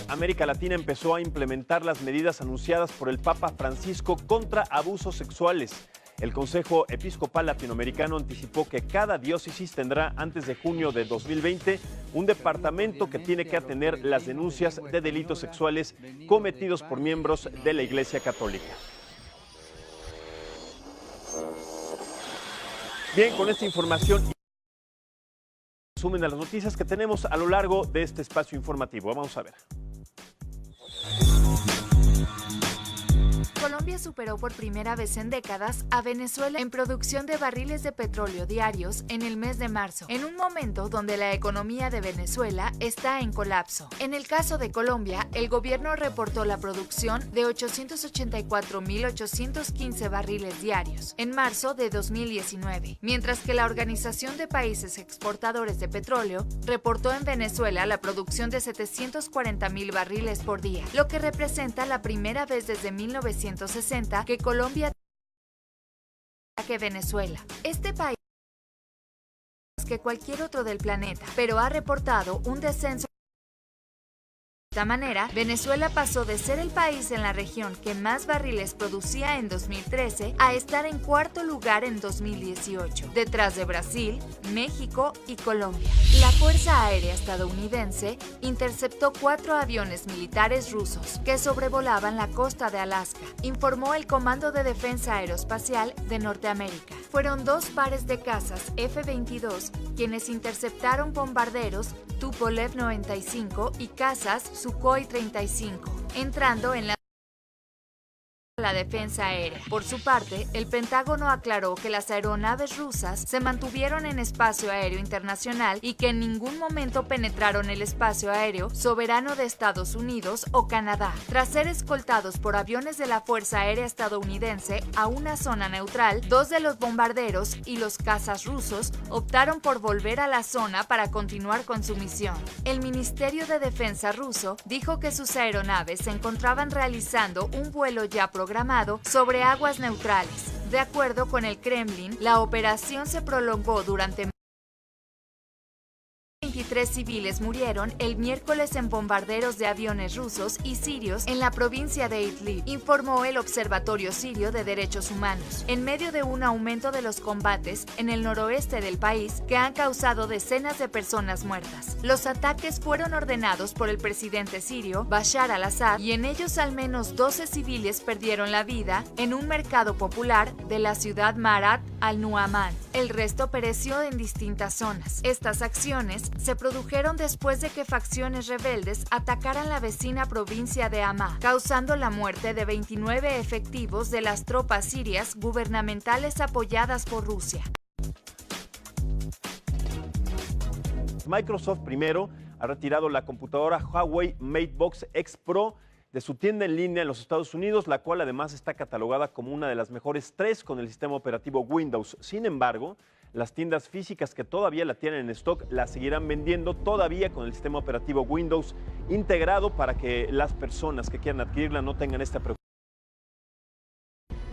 América Latina empezó a implementar las medidas anunciadas por el Papa Francisco contra abusos sexuales. El Consejo Episcopal Latinoamericano anticipó que cada diócesis tendrá antes de junio de 2020 un departamento que tiene que atender las denuncias de delitos sexuales cometidos por miembros de la Iglesia Católica. Bien, con esta información resumen de las noticias que tenemos a lo largo de este espacio informativo. Vamos a ver. Colombia superó por primera vez en décadas a Venezuela en producción de barriles de petróleo diarios en el mes de marzo, en un momento donde la economía de Venezuela está en colapso. En el caso de Colombia, el gobierno reportó la producción de 884.815 barriles diarios en marzo de 2019, mientras que la Organización de Países Exportadores de Petróleo reportó en Venezuela la producción de 740.000 barriles por día, lo que representa la primera vez desde 1960 que Colombia que Venezuela. Este país que cualquier otro del planeta, pero ha reportado un descenso. De esta manera, Venezuela pasó de ser el país en la región que más barriles producía en 2013 a estar en cuarto lugar en 2018, detrás de Brasil, México y Colombia. La Fuerza Aérea estadounidense interceptó 4 aviones militares rusos que sobrevolaban la costa de Alaska, informó el Comando de Defensa Aeroespacial de Norteamérica. Fueron 2 pares de cazas F-22 quienes interceptaron bombarderos Tupolev 95 y cazas Sukhoi 35, entrando en la defensa aérea. Por su parte, el Pentágono aclaró que las aeronaves rusas se mantuvieron en espacio aéreo internacional y que en ningún momento penetraron el espacio aéreo soberano de Estados Unidos o Canadá. Tras ser escoltados por aviones de la Fuerza Aérea estadounidense a una zona neutral, 2 de los bombarderos y los cazas rusos optaron por volver a la zona para continuar con su misión. El Ministerio de Defensa ruso dijo que sus aeronaves se encontraban realizando un vuelo ya programado sobre aguas neutrales. De acuerdo con el Kremlin, la operación se prolongó durante 23 civiles murieron el miércoles en bombarderos de aviones rusos y sirios en la provincia de Idlib, informó el Observatorio Sirio de Derechos Humanos, en medio de un aumento de los combates en el noroeste del país que han causado decenas de personas muertas. Los ataques fueron ordenados por el presidente sirio Bashar al-Assad y en ellos al menos 12 civiles perdieron la vida en un mercado popular de la ciudad Marat al-Nu'aman. El resto pereció en distintas zonas. Estas acciones se produjeron después de que facciones rebeldes atacaran la vecina provincia de Hama, causando la muerte de 29 efectivos de las tropas sirias gubernamentales apoyadas por Rusia. Microsoft primero ha retirado la computadora Huawei MateBox X Pro de su tienda en línea en los Estados Unidos, la cual además está catalogada como una de las mejores 3 con el sistema operativo Windows. Sin embargo, las tiendas físicas que todavía la tienen en stock la seguirán vendiendo todavía con el sistema operativo Windows integrado para que las personas que quieran adquirirla no tengan esta preocupación.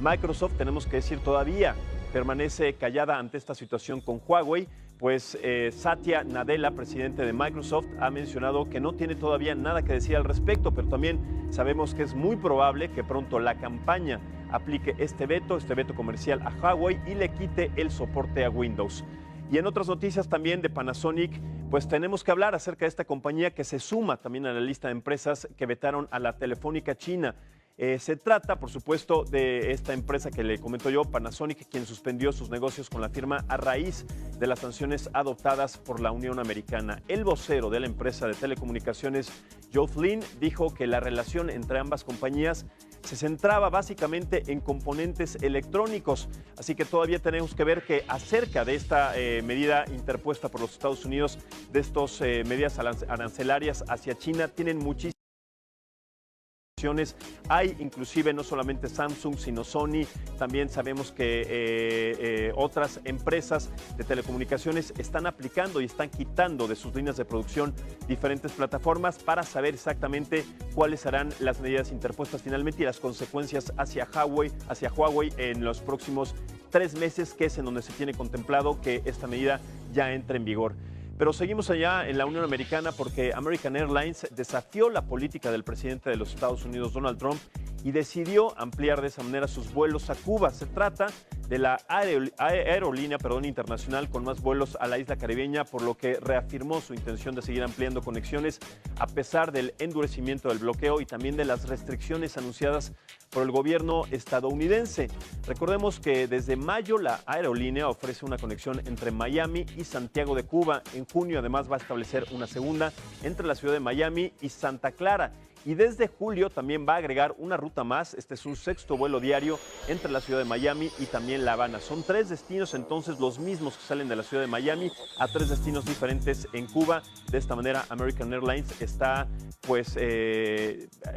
Microsoft, tenemos que decir, todavía permanece callada ante esta situación con Huawei, pues Satya Nadella, presidente de Microsoft, ha mencionado que no tiene todavía nada que decir al respecto, pero también sabemos que es muy probable que pronto la campaña aplique este veto comercial a Huawei y le quite el soporte a Windows. Y en otras noticias también de Panasonic, pues tenemos que hablar acerca de esta compañía que se suma también a la lista de empresas que vetaron a la Telefónica China. Se trata, por supuesto, de esta empresa que le comento yo, Panasonic, quien suspendió sus negocios con la firma a raíz de las sanciones adoptadas por la Unión Americana. El vocero de la empresa de telecomunicaciones, Joe Flynn, dijo que la relación entre ambas compañías se centraba básicamente en componentes electrónicos, así que todavía tenemos que ver que acerca de esta medida interpuesta por los Estados Unidos, de estas medidas arancelarias hacia China, tienen muchísimas. Hay inclusive no solamente Samsung, sino Sony. También sabemos que otras empresas de telecomunicaciones están aplicando y están quitando de sus líneas de producción diferentes plataformas para saber exactamente cuáles serán las medidas interpuestas finalmente y las consecuencias hacia Huawei en los próximos 3 meses, que es en donde se tiene contemplado que esta medida ya entre en vigor. Pero seguimos allá en la Unión Americana porque American Airlines desafió la política del presidente de los Estados Unidos, Donald Trump, y decidió ampliar de esa manera sus vuelos a Cuba. Se trata de la aerolínea internacional con más vuelos a la isla caribeña, por lo que reafirmó su intención de seguir ampliando conexiones a pesar del endurecimiento del bloqueo y también de las restricciones anunciadas por el gobierno estadounidense. Recordemos que desde mayo la aerolínea ofrece una conexión entre Miami y Santiago de Cuba. En junio además va a establecer una segunda entre la ciudad de Miami y Santa Clara. Y desde julio también va a agregar una ruta más. Este es un sexto vuelo diario entre la ciudad de Miami y también La Habana. Son 3 destinos entonces los mismos que salen de la ciudad de Miami a 3 destinos diferentes en Cuba. De esta manera American Airlines está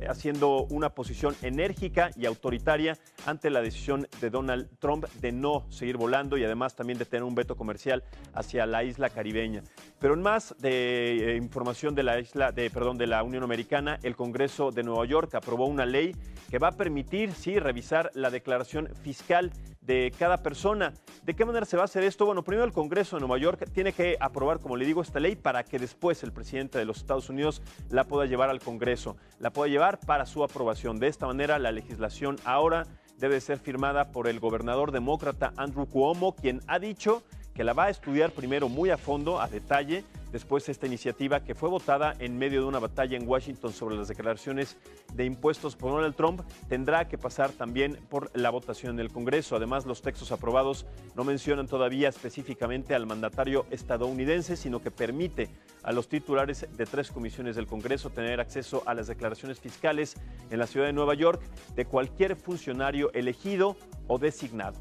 haciendo una posición enérgica y autoritaria ante la decisión de Donald Trump de no seguir volando y además también de tener un veto comercial hacia la isla caribeña. Pero en más de información de la Unión Americana, el Congreso de Nueva York aprobó una ley que va a permitir, revisar la declaración fiscal de cada persona. ¿De qué manera se va a hacer esto? Bueno, primero el Congreso de Nueva York tiene que aprobar, como le digo, esta ley para que después el presidente de los Estados Unidos la pueda llevar al Congreso, la pueda llevar para su aprobación. De esta manera, la legislación ahora debe ser firmada por el gobernador demócrata Andrew Cuomo, quien ha dicho que la va a estudiar primero muy a fondo, a detalle. Después esta iniciativa que fue votada en medio de una batalla en Washington sobre las declaraciones de impuestos por Donald Trump tendrá que pasar también por la votación en el Congreso. Además, los textos aprobados no mencionan todavía específicamente al mandatario estadounidense, sino que permite a los titulares de 3 comisiones del Congreso tener acceso a las declaraciones fiscales en la ciudad de Nueva York de cualquier funcionario elegido o designado.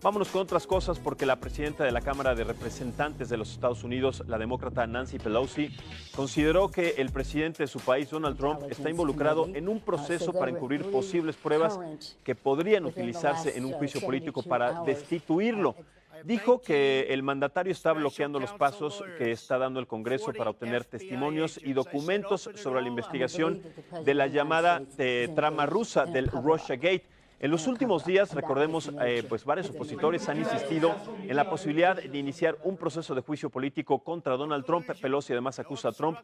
Vámonos con otras cosas porque la presidenta de la Cámara de Representantes de los Estados Unidos, la demócrata Nancy Pelosi, consideró que el presidente de su país, Donald Trump, está involucrado en un proceso para encubrir posibles pruebas que podrían utilizarse en un juicio político para destituirlo. Dijo que el mandatario está bloqueando los pasos que está dando el Congreso para obtener testimonios y documentos sobre la investigación de la llamada trama rusa del Russiagate. En los últimos días, recordemos, varios opositores han insistido en la posibilidad de iniciar un proceso de juicio político contra Donald Trump. Pelosi además acusa a Trump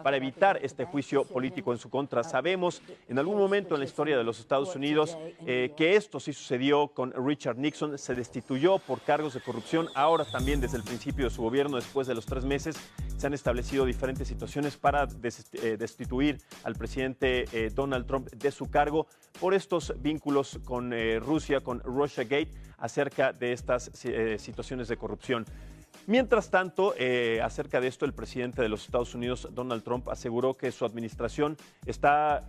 para evitar este juicio político en su contra. Sabemos en algún momento en la historia de los Estados Unidos que esto sí sucedió con Richard Nixon, se destituyó por cargos de corrupción. Ahora también desde el principio de su gobierno, después de los 3 meses, se han establecido diferentes situaciones para destituir al presidente Donald Trump de su cargo por estos vínculos con Rusia, con Russiagate, acerca de estas situaciones de corrupción. Mientras tanto, acerca de esto, el presidente de los Estados Unidos, Donald Trump, aseguró que su administración está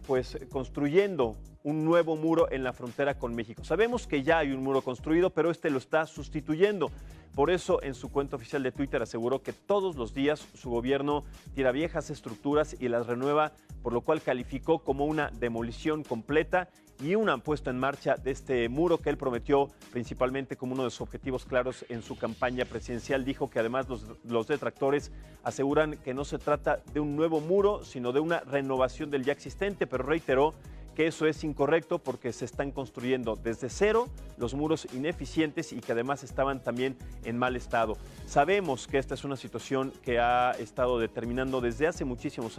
construyendo un nuevo muro en la frontera con México. Sabemos que ya hay un muro construido, pero este lo está sustituyendo. Por eso, en su cuenta oficial de Twitter aseguró que todos los días su gobierno tira viejas estructuras y las renueva, por lo cual calificó como una demolición completa y una puesta en marcha de este muro que él prometió principalmente como uno de sus objetivos claros en su campaña presidencial. Dijo que además los detractores aseguran que no se trata de un nuevo muro, sino de una renovación del ya existente, pero reiteró que eso es incorrecto porque se están construyendo desde cero los muros ineficientes y que además estaban también en mal estado. Sabemos que esta es una situación que ha estado determinando desde hace muchísimos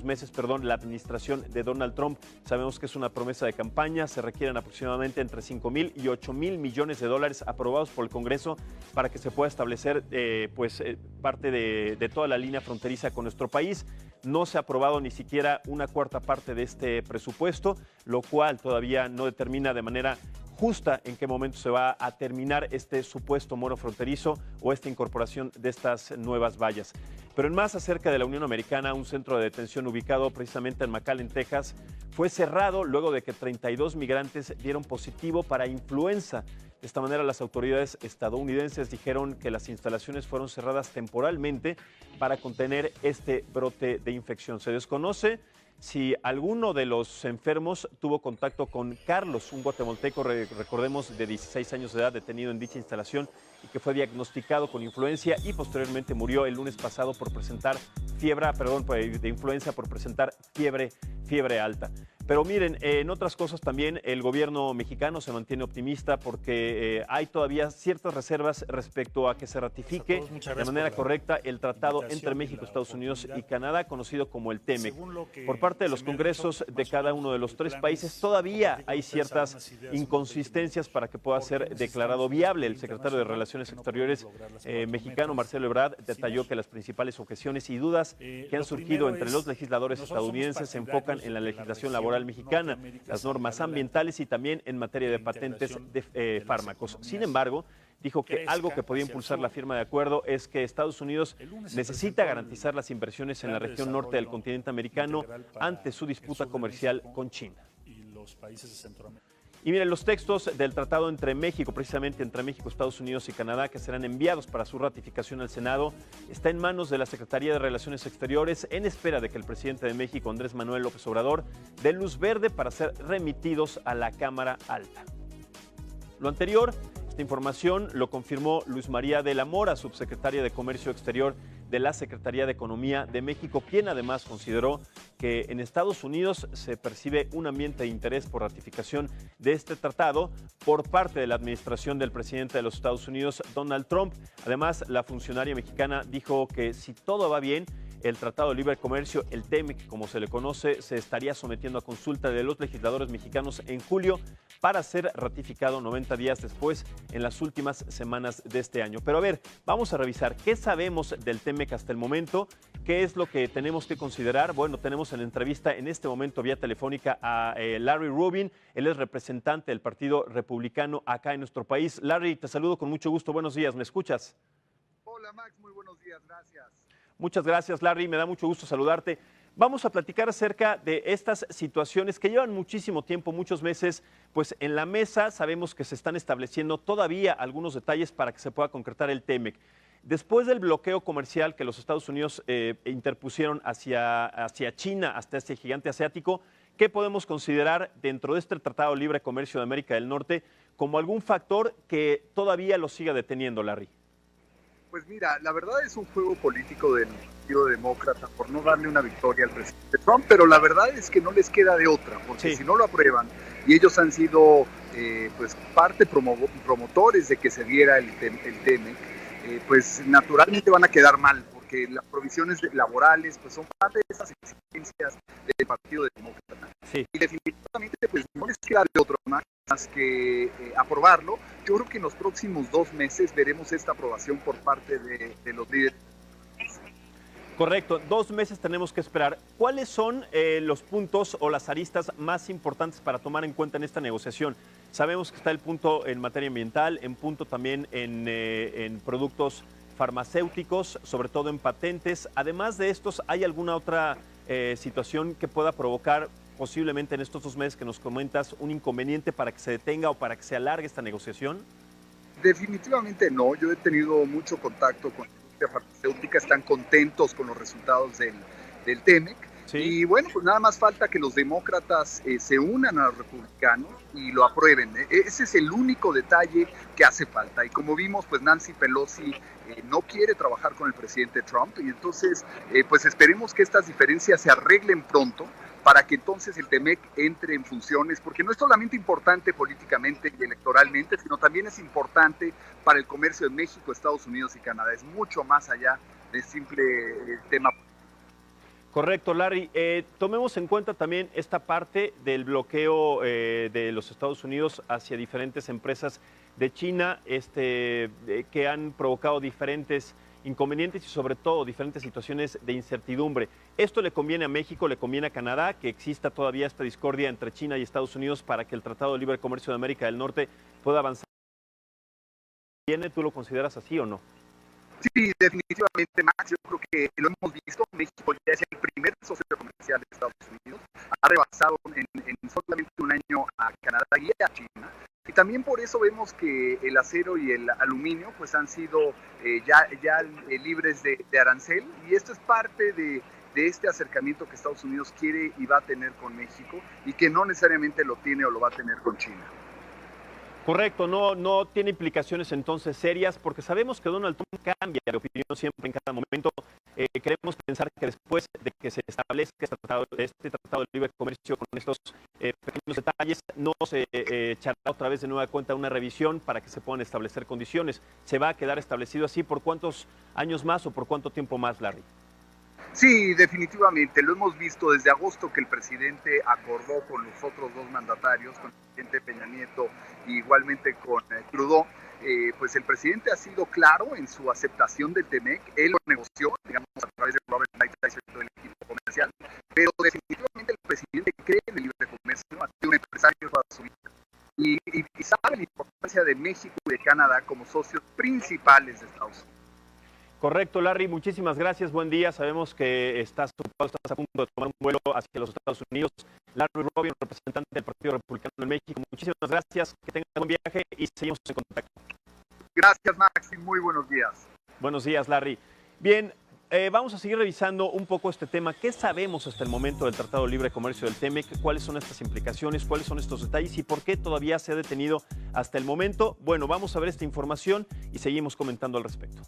meses, la administración de Donald Trump. Sabemos que es una promesa de campaña, se requieren aproximadamente entre 5,000 y 8,000 millones de dólares aprobados por el Congreso para que se pueda establecer parte de toda la línea fronteriza con nuestro país. No se ha aprobado ni siquiera una cuarta parte de este presupuesto, lo cual todavía no determina de manera justa en qué momento se va a terminar este supuesto muro fronterizo o esta incorporación de estas nuevas vallas. Pero en más acerca de la Unión Americana, un centro de detención ubicado precisamente en McAllen, Texas, fue cerrado luego de que 32 migrantes dieron positivo para influenza. De esta manera, las autoridades estadounidenses dijeron que las instalaciones fueron cerradas temporalmente para contener este brote de infección. Se desconoce si alguno de los enfermos tuvo contacto con Carlos, un guatemalteco, recordemos, de 16 años de edad, detenido en dicha instalación y que fue diagnosticado con influencia y posteriormente murió el lunes pasado por presentar fiebre alta. Pero miren, en otras cosas también el gobierno mexicano se mantiene optimista porque hay todavía ciertas reservas respecto a que se ratifique de manera correcta el tratado entre México, Estados Unidos y Canadá, conocido como el TEMEC. Por parte de los congresos de cada uno de los tres países todavía hay ciertas inconsistencias para que pueda ser declarado viable. El secretario de Relaciones Exteriores mexicano, Marcelo Ebrard, detalló que las principales objeciones y dudas que han surgido entre los legisladores estadounidenses se enfocan en la legislación laboral mexicana, las normas ambientales y también en materia de patentes de fármacos. Sin embargo, dijo que algo que podía impulsar la firma de acuerdo es que Estados Unidos necesita garantizar las inversiones en la región norte del continente americano ante su disputa comercial con China. Y miren, los textos del tratado entre México, precisamente entre México, Estados Unidos y Canadá, que serán enviados para su ratificación al Senado, está en manos de la Secretaría de Relaciones Exteriores en espera de que el presidente de México, Andrés Manuel López Obrador, dé luz verde para ser remitidos a la Cámara Alta. Lo anterior, esta información lo confirmó Luz María de la Mora, subsecretaria de Comercio Exterior de la Secretaría de Economía de México, quien además consideró que en Estados Unidos se percibe un ambiente de interés por ratificación de este tratado por parte de la administración del presidente de los Estados Unidos, Donald Trump. Además, la funcionaria mexicana dijo que si todo va bien, el Tratado de Libre Comercio, el TEMEC, como se le conoce, se estaría sometiendo a consulta de los legisladores mexicanos en julio para ser ratificado 90 días después, en las últimas semanas de este año. Pero a ver, vamos a revisar qué sabemos del TEMEC hasta el momento, qué es lo que tenemos que considerar. Bueno, tenemos en entrevista en este momento vía telefónica a Larry Rubin. Él es representante del Partido Republicano acá en nuestro país. Larry, te saludo con mucho gusto. Buenos días, ¿me escuchas? Hola Max, muy buenos días, gracias. Muchas gracias, Larry, me da mucho gusto saludarte. Vamos a platicar acerca de estas situaciones que llevan muchísimo tiempo, muchos meses, pues en la mesa. Sabemos que se están estableciendo todavía algunos detalles para que se pueda concretar el TEMEC. Después del bloqueo comercial que los Estados Unidos interpusieron hacia China, hasta este gigante asiático, ¿qué podemos considerar dentro de este Tratado de Libre Comercio de América del Norte como algún factor que todavía lo siga deteniendo, Larry? Pues mira, la verdad es un juego político del Partido Demócrata por no darle una victoria al presidente Trump, pero la verdad es que no les queda de otra, porque sí, si no lo aprueban, y ellos han sido pues parte promotores de que se diera el TEMEC, pues naturalmente van a quedar mal, porque las provisiones laborales pues son parte de esas exigencias del Partido Demócrata. Sí. Y definitivamente pues no les queda de otro más que aprobarlo. Yo creo que en los próximos 2 meses veremos esta aprobación por parte de los líderes. Correcto, 2 meses tenemos que esperar. ¿Cuáles son los puntos o las aristas más importantes para tomar en cuenta en esta negociación? Sabemos que está el punto en materia ambiental, en punto también en productos farmacéuticos, sobre todo en patentes. Además de estos, ¿hay alguna otra situación que pueda provocar posiblemente en estos 2 meses que nos comentas un inconveniente para que se detenga o para que se alargue esta negociación? Definitivamente no. Yo he tenido mucho contacto con la industria farmacéutica, están contentos con los resultados del TEMEC. Sí. Y bueno, pues nada más falta que los demócratas se unan a los republicanos y lo aprueben. Ese es el único detalle que hace falta. Y como vimos, pues Nancy Pelosi no quiere trabajar con el presidente Trump. Y entonces, pues esperemos que estas diferencias se arreglen pronto para que entonces el TEMEC entre en funciones, porque no es solamente importante políticamente y electoralmente, sino también es importante para el comercio de México, Estados Unidos y Canadá. Es mucho más allá de simple tema. Correcto, Larry. Tomemos en cuenta también esta parte del bloqueo de los Estados Unidos hacia diferentes empresas de China que han provocado diferentes inconvenientes y sobre todo diferentes situaciones de incertidumbre. ¿Esto le conviene a México, le conviene a Canadá, que exista todavía esta discordia entre China y Estados Unidos para que el Tratado de Libre Comercio de América del Norte pueda avanzar? ¿Tú lo consideras así o no? Sí, definitivamente, Max. Yo creo que lo hemos visto. México ya es el primer socio comercial de Estados Unidos. Ha rebasado en solamente un año a Canadá y a China. Y también por eso vemos que el acero y el aluminio pues han sido ya libres de arancel. Y esto es parte de este acercamiento que Estados Unidos quiere y va a tener con México y que no necesariamente lo tiene o lo va a tener con China. Correcto, no tiene implicaciones entonces serias, porque sabemos que Donald Trump cambia de opinión siempre en cada momento. queremos pensar que después de que se establezca este tratado de libre comercio con estos pequeños detalles, no se echará otra vez de nueva cuenta una revisión para que se puedan establecer condiciones. ¿Se va a quedar establecido así por cuántos años más o por cuánto tiempo más, Larry? Sí, definitivamente. Lo hemos visto desde agosto que el presidente acordó con los otros dos mandatarios, con el presidente Peña Nieto y igualmente con Trudeau. Pues el presidente ha sido claro en su aceptación del TEMEC. Él lo negoció, digamos, a través de Robert Lighthizer y todo el equipo comercial. Pero definitivamente el presidente cree en el libre comercio, ha sido un empresario toda su vida. Y sabe la importancia de México y de Canadá como socios principales de Estados Unidos. Correcto, Larry, muchísimas gracias, buen día. Sabemos que estás ocupado, estás a punto de tomar un vuelo hacia los Estados Unidos. Larry Rubio, representante del Partido Republicano en México, muchísimas gracias, que tengas buen viaje y seguimos en contacto. Gracias, Max, y muy buenos días. Buenos días, Larry. Bien, vamos a seguir revisando un poco este tema. ¿Qué sabemos hasta el momento del Tratado de Libre Comercio del TEMEC? ¿Cuáles son estas implicaciones? ¿Cuáles son estos detalles? ¿Y por qué todavía se ha detenido hasta el momento? Bueno, vamos a ver esta información y seguimos comentando al respecto.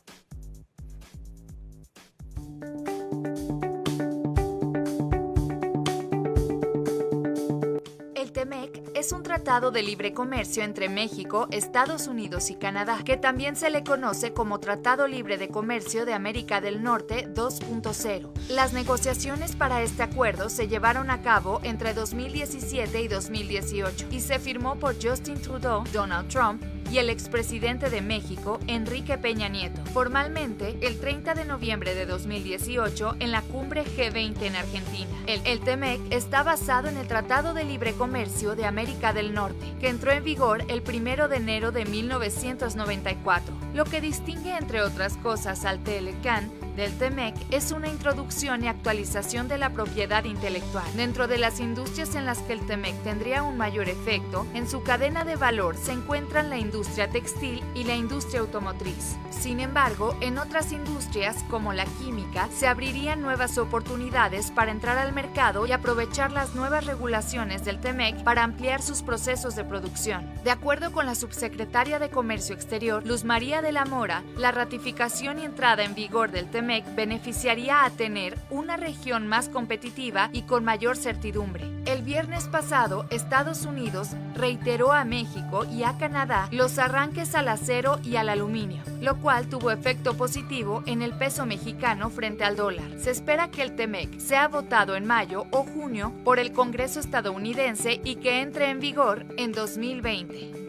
El TEMEC es un tratado de libre comercio entre México, Estados Unidos y Canadá, que también se le conoce como Tratado Libre de Comercio de América del Norte 2.0. Las negociaciones para este acuerdo se llevaron a cabo entre 2017 y 2018 y se firmó por Justin Trudeau, Donald Trump y el expresidente de México, Enrique Peña Nieto, formalmente el 30 de noviembre de 2018 en la cumbre G20 en Argentina. El TEMEC está basado en el Tratado de Libre Comercio de América del Norte, que entró en vigor el 1 de enero de 1994. Lo que distingue, entre otras cosas, al TLCAN del TEMEC es una introducción y actualización de la propiedad intelectual. Dentro de las industrias en las que el TEMEC tendría un mayor efecto, en su cadena de valor se encuentran la industria textil y la industria automotriz. Sin embargo, en otras industrias, como la química, se abrirían nuevas oportunidades para entrar al mercado y aprovechar las nuevas regulaciones del TEMEC para ampliar sus procesos de producción. De acuerdo con la subsecretaria de Comercio Exterior, Luz María de la Mora, la ratificación y entrada en vigor del TEMEC beneficiaría a tener una región más competitiva y con mayor certidumbre. El viernes pasado, Estados Unidos reiteró a México y a Canadá los arranques al acero y al aluminio, lo cual tuvo efecto positivo en el peso mexicano frente al dólar. Se espera que el TEMEC sea votado en mayo o junio por el Congreso estadounidense y que entre en vigor en 2020.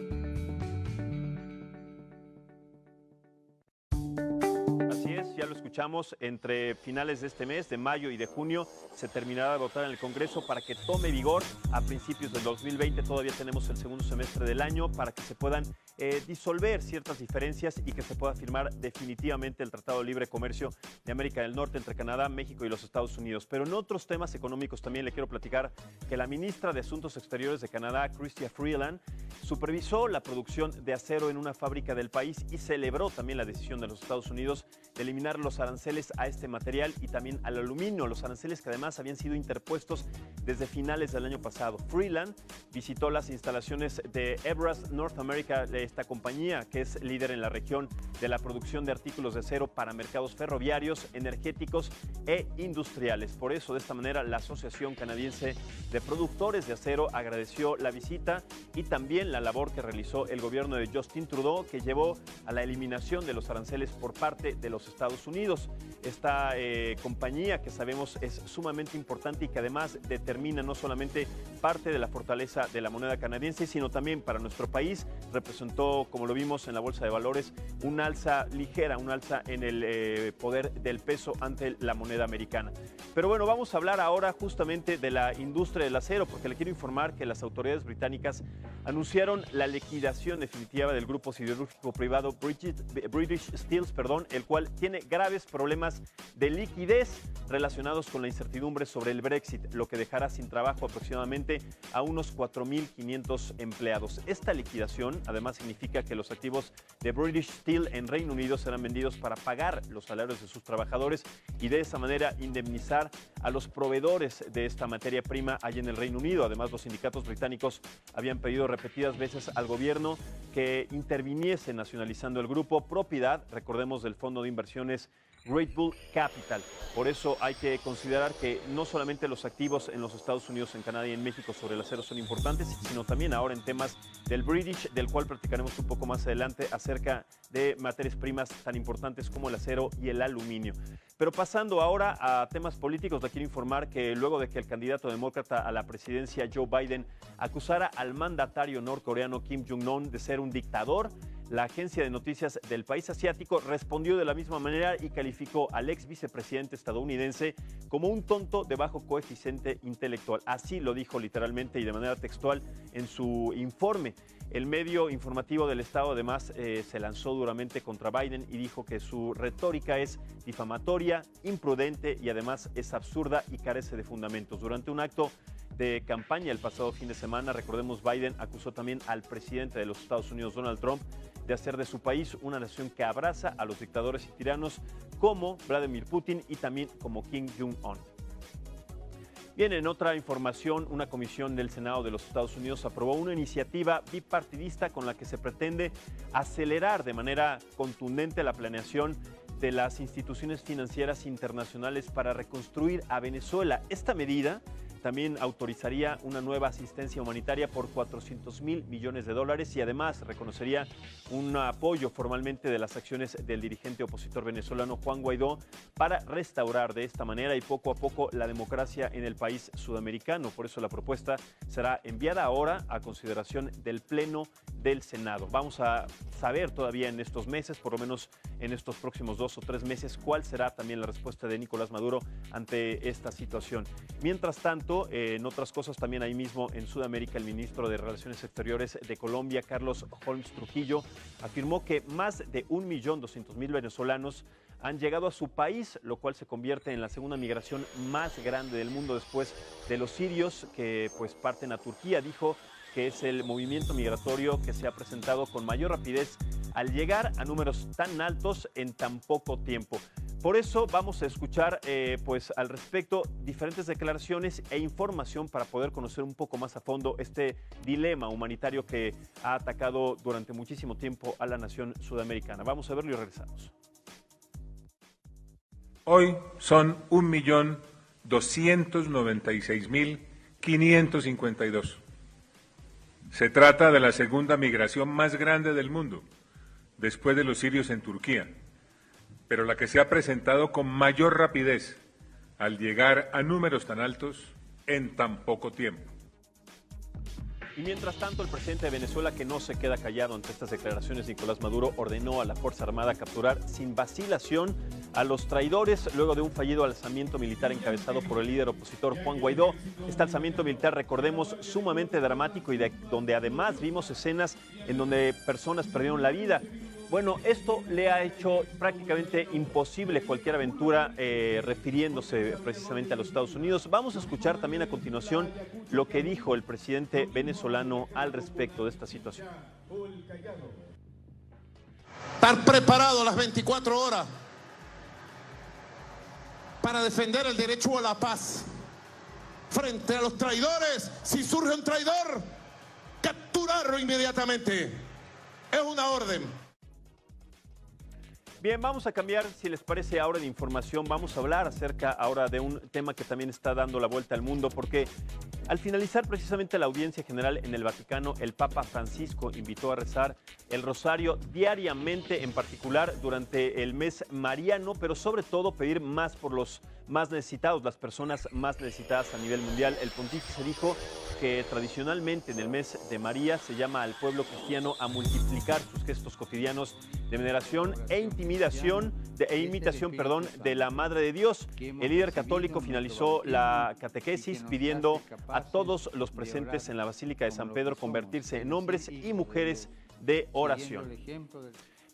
Ya lo escuchamos, entre finales de este mes, de mayo y de junio, se terminará de votar en el Congreso para que tome vigor a principios del 2020. Todavía tenemos el segundo semestre del año para que se puedan disolver ciertas diferencias y que se pueda firmar definitivamente el Tratado de Libre Comercio de América del Norte entre Canadá, México y los Estados Unidos. Pero en otros temas económicos también le quiero platicar que la ministra de Asuntos Exteriores de Canadá, Chrystia Freeland, supervisó la producción de acero en una fábrica del país y celebró también la decisión de los Estados Unidos de eliminar los aranceles a este material y también al aluminio, los aranceles que además habían sido interpuestos desde finales del año pasado. Freeland visitó las instalaciones de Evraz North America, esta compañía que es líder en la región de la producción de artículos de acero para mercados ferroviarios, energéticos e industriales. Por eso, de esta manera, la Asociación Canadiense de Productores de Acero agradeció la visita y también la labor que realizó el gobierno de Justin Trudeau, que llevó a la eliminación de los aranceles por parte de los Estados Unidos. Esta compañía que sabemos es sumamente importante y que además determina no solamente parte de la fortaleza de la moneda canadiense, sino también para nuestro país representó, como lo vimos en la Bolsa de Valores, un alza ligera, un alza en el poder del peso ante la moneda americana. Pero bueno, vamos a hablar ahora justamente de la industria del acero, porque le quiero informar que las autoridades británicas anunciaron la liquidación definitiva del grupo siderúrgico privado British Steel, el cual tiene graves problemas de liquidez relacionados con la incertidumbre sobre el Brexit, lo que dejará sin trabajo aproximadamente a unos 4.500 empleados. Esta liquidación además significa que los activos de British Steel en Reino Unido serán vendidos para pagar los salarios de sus trabajadores y de esa manera indemnizar a los proveedores de esta materia prima allá en el Reino Unido. Además, los sindicatos británicos habían pedido repetidas veces al gobierno que interviniese nacionalizando el grupo, propiedad, recordemos, del fondo de inversiones Great Bull Capital. Por eso hay que considerar que no solamente los activos en los Estados Unidos, en Canadá y en México sobre el acero son importantes, sino también ahora en temas del British, del cual platicaremos un poco más adelante acerca de materias primas tan importantes como el acero y el aluminio. Pero pasando ahora a temas políticos, le quiero informar que luego de que el candidato demócrata a la presidencia, Joe Biden, acusara al mandatario norcoreano Kim Jong-un de ser un dictador, la agencia de noticias del país asiático respondió de la misma manera y calificó al ex vicepresidente estadounidense como un tonto de bajo coeficiente intelectual. Así lo dijo literalmente y de manera textual en su informe. El medio informativo del Estado además se lanzó duramente contra Biden y dijo que su retórica es difamatoria, imprudente y además es absurda y carece de fundamentos. Durante un acto de campaña el pasado fin de semana, recordemos, Biden acusó también al presidente de los Estados Unidos, Donald Trump, de hacer de su país una nación que abraza a los dictadores y tiranos como Vladimir Putin y también como Kim Jong-un. Bien, en otra información, una comisión del Senado de los Estados Unidos aprobó una iniciativa bipartidista con la que se pretende acelerar de manera contundente la planeación de las instituciones financieras internacionales para reconstruir a Venezuela. Esta medida también autorizaría una nueva asistencia humanitaria por $400 millones y además reconocería un apoyo formalmente de las acciones del dirigente opositor venezolano Juan Guaidó para restaurar de esta manera y poco a poco la democracia en el país sudamericano. Por eso la propuesta será enviada ahora a consideración del Pleno del Senado. Vamos a saber todavía en estos meses, por lo menos en estos próximos 2 o 3 meses, cuál será también la respuesta de Nicolás Maduro ante esta situación. Mientras tanto, en otras cosas también ahí mismo en Sudamérica, el ministro de Relaciones Exteriores de Colombia, Carlos Holmes Trujillo, afirmó que más de 1.200.000 venezolanos han llegado a su país, lo cual se convierte en la segunda migración más grande del mundo después de los sirios que pues parten a Turquía. Dijo que es el movimiento migratorio que se ha presentado con mayor rapidez al llegar a números tan altos en tan poco tiempo. Por eso vamos a escuchar pues al respecto diferentes declaraciones e información para poder conocer un poco más a fondo este dilema humanitario que ha atacado durante muchísimo tiempo a la nación sudamericana. Vamos a verlo y regresamos. Hoy son 1.296.552. Se trata de la segunda migración más grande del mundo, después de los sirios en Turquía, pero la que se ha presentado con mayor rapidez al llegar a números tan altos en tan poco tiempo. Y mientras tanto, el presidente de Venezuela, que no se queda callado ante estas declaraciones, Nicolás Maduro, ordenó a la Fuerza Armada capturar sin vacilación a los traidores luego de un fallido alzamiento militar encabezado por el líder opositor Juan Guaidó. Este alzamiento militar, recordemos, sumamente dramático y donde además vimos escenas en donde personas perdieron la vida. Bueno, esto le ha hecho prácticamente imposible cualquier aventura refiriéndose precisamente a los Estados Unidos. Vamos a escuchar también a continuación lo que dijo el presidente venezolano al respecto de esta situación. Estar preparado las 24 horas para defender el derecho a la paz frente a los traidores. Si surge un traidor, capturarlo inmediatamente. Es una orden. Bien, vamos a cambiar, si les parece, ahora de información. Vamos a hablar acerca ahora de un tema que también está dando la vuelta al mundo, porque al finalizar precisamente la audiencia general en el Vaticano, el Papa Francisco invitó a rezar el rosario diariamente, en particular durante el mes mariano, pero sobre todo pedir más por los más necesitados, las personas más necesitadas a nivel mundial. El pontífice dijo que tradicionalmente en el mes de María se llama al pueblo cristiano a multiplicar sus gestos cotidianos de veneración e imitación de la Madre de Dios. El líder católico finalizó la catequesis pidiendo a todos los presentes en la Basílica de San Pedro convertirse en hombres y mujeres de oración.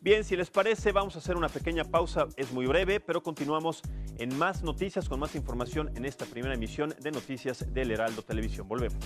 Bien, si les parece, vamos a hacer una pequeña pausa, es muy breve, pero continuamos en más noticias, con más información en esta primera emisión de Noticias del Heraldo Televisión. Volvemos.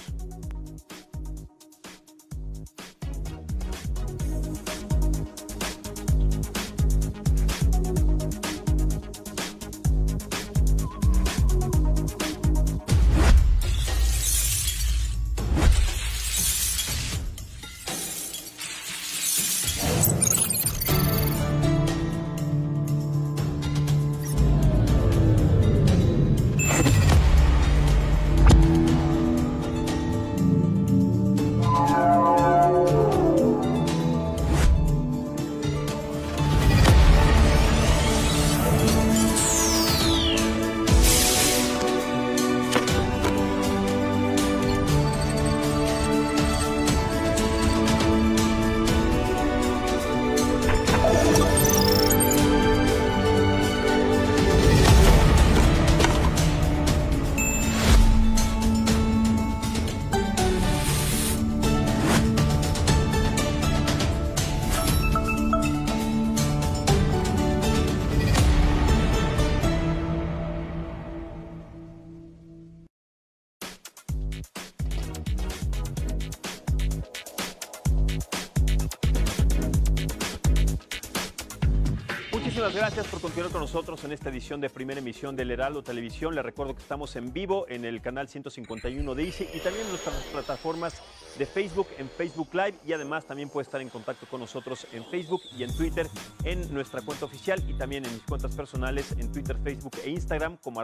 Muchísimas gracias por continuar con nosotros en esta edición de Primera Emisión del Heraldo Televisión. Les recuerdo que estamos en vivo en el canal 151 de ICI y también en nuestras plataformas de Facebook, en Facebook Live, y además también puede estar en contacto con nosotros en Facebook y en Twitter, en nuestra cuenta oficial y también en mis cuentas personales en Twitter, Facebook e Instagram como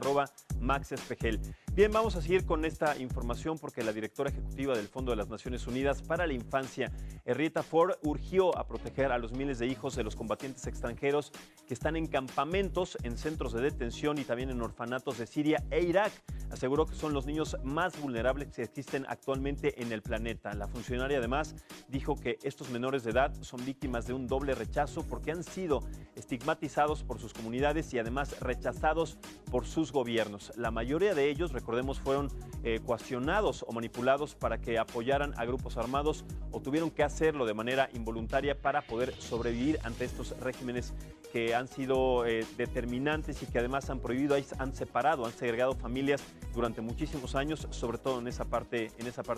@MaxEspejel. Bien, vamos a seguir con esta información porque la directora ejecutiva del Fondo de las Naciones Unidas para la Infancia, Henrietta Fore, urgió a proteger a los miles de hijos de los combatientes extranjeros que están en campamentos, en centros de detención y también en orfanatos de Siria e Irak. Aseguró que son los niños más vulnerables que existen actualmente en el planeta. La funcionaria además dijo que estos menores de edad son víctimas de un doble rechazo porque han sido estigmatizados por sus comunidades y además rechazados por sus gobiernos. La mayoría de ellos, recordemos, fueron coaccionados o manipulados para que apoyaran a grupos armados o tuvieron que hacerlo de manera involuntaria para poder sobrevivir ante estos regímenes que han sido determinantes y que además han prohibido, han separado, han segregado familias durante muchísimos años, sobre todo en esa parte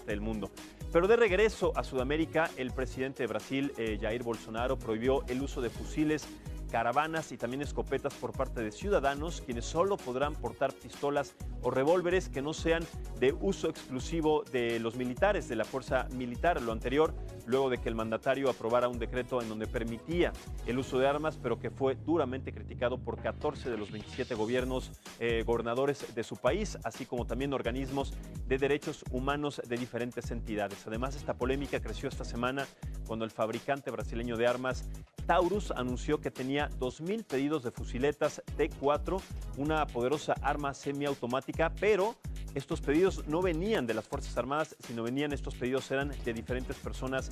del mundo. Pero de regreso a Sudamérica, el presidente de Brasil, Jair Bolsonaro, prohibió el uso de fusiles, caravanas y también escopetas por parte de ciudadanos, quienes solo podrán portar pistolas o revólveres que no sean de uso exclusivo de los militares, de la fuerza militar. Lo anterior, luego de que el mandatario aprobara un decreto en donde permitía el uso de armas, pero que fue duramente criticado por 14 de los 27 gobernadores de su país, así como también organismos de derechos humanos de diferentes entidades. Además, esta polémica creció esta semana cuando el fabricante brasileño de armas Taurus anunció que tenía 2,000 pedidos de fusiletas T4, una poderosa arma semiautomática, pero estos pedidos no venían de las Fuerzas Armadas, sino estos pedidos eran de diferentes personas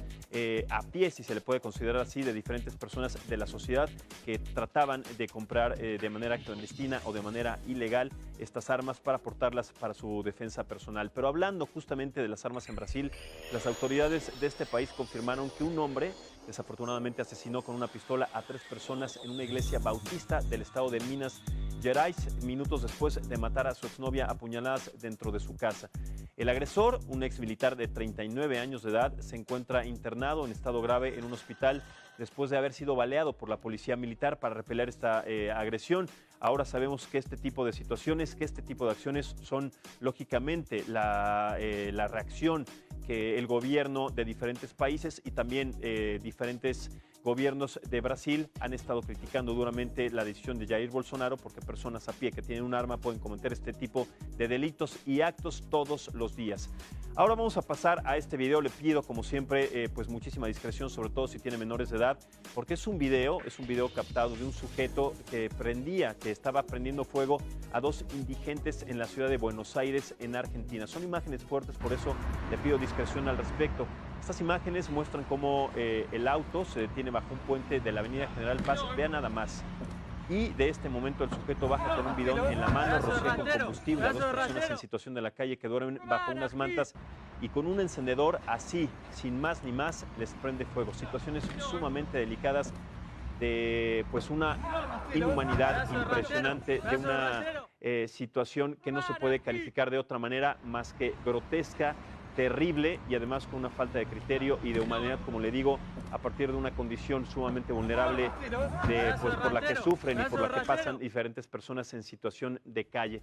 a pie, si se le puede considerar así, de diferentes personas de la sociedad que trataban de comprar de manera clandestina o de manera ilegal estas armas para portarlas para su defensa personal. Pero hablando justamente de las armas en Brasil, las autoridades de este país confirmaron que un hombre desafortunadamente asesinó con una pistola a 3 personas en una iglesia bautista del estado de Minas Gerais, minutos después de matar a su exnovia a puñaladas dentro de su casa. El agresor, un ex militar de 39 años de edad, se encuentra internado en estado grave en un hospital después de haber sido baleado por la policía militar para repeler esta agresión. Ahora sabemos que este tipo de situaciones, que este tipo de acciones son lógicamente la reacción que el gobierno de diferentes países y también diferentes gobiernos de Brasil han estado criticando duramente la decisión de Jair Bolsonaro, porque personas a pie que tienen un arma pueden cometer este tipo de delitos y actos todos los días. Ahora vamos a pasar a este video. Le pido, como siempre, pues muchísima discreción, sobre todo si tiene menores de edad, porque es un video captado de un sujeto que estaba prendiendo fuego a 2 indigentes en la ciudad de Buenos Aires, en Argentina. Son imágenes fuertes, por eso le pido discreción al respecto. Estas imágenes muestran cómo el auto se detiene bajo un puente de la avenida General Paz. Vean nada más. Y de este momento el sujeto baja con un bidón en la mano, rocía con combustible a 2 personas en situación de la calle que duermen bajo unas mantas y con un encendedor así, sin más ni más, les prende fuego. Situaciones sumamente delicadas de pues una inhumanidad impresionante, de una situación que no se puede calificar de otra manera más que grotesca, terrible y además con una falta de criterio y de humanidad, como le digo, a partir de una condición sumamente vulnerable por la que sufren y por la que pasan diferentes personas en situación de calle.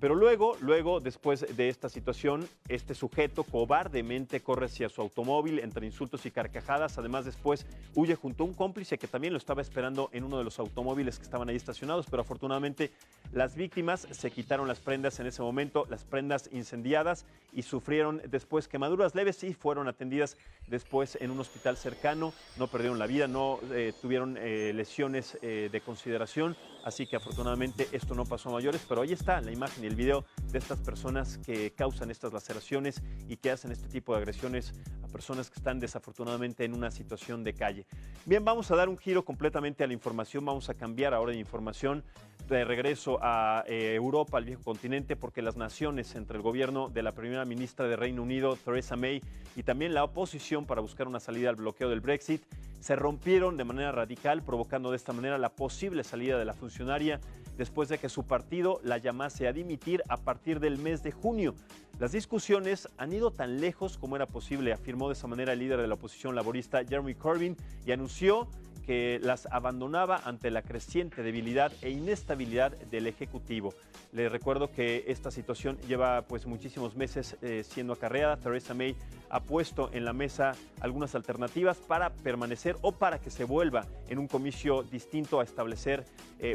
Pero luego, después de esta situación, este sujeto cobardemente corre hacia su automóvil entre insultos y carcajadas. Además, después huye junto a un cómplice que también lo estaba esperando en uno de los automóviles que estaban ahí estacionados, pero afortunadamente las víctimas se quitaron las prendas en ese momento, las prendas incendiadas, y sufrieron después quemaduras leves y fueron atendidas después en un hospital cercano. No perdieron la vida, no tuvieron lesiones de consideración, así que afortunadamente esto no pasó a mayores, pero ahí está la imagen y el video de estas personas que causan estas laceraciones y que hacen este tipo de agresiones a personas que están desafortunadamente en una situación de calle. Bien, vamos a dar un giro completamente a la información, vamos a cambiar ahora de información, de regreso a Europa, al viejo continente, porque las naciones entre el gobierno de la primera ministra de Reino Unido, Theresa May, y también la oposición para buscar una salida al bloqueo del Brexit, se rompieron de manera radical, provocando de esta manera la posible salida de la funcionaria después de que su partido la llamase a dimitir a partir del mes de junio. Las discusiones han ido tan lejos como era posible, afirmó de esa manera el líder de la oposición laborista Jeremy Corbyn, y anunció que las abandonaba ante la creciente debilidad e inestabilidad del Ejecutivo. Les recuerdo que esta situación lleva pues muchísimos meses siendo acarreada. Theresa May ha puesto en la mesa algunas alternativas para permanecer o para que se vuelva en un comicio distinto a establecer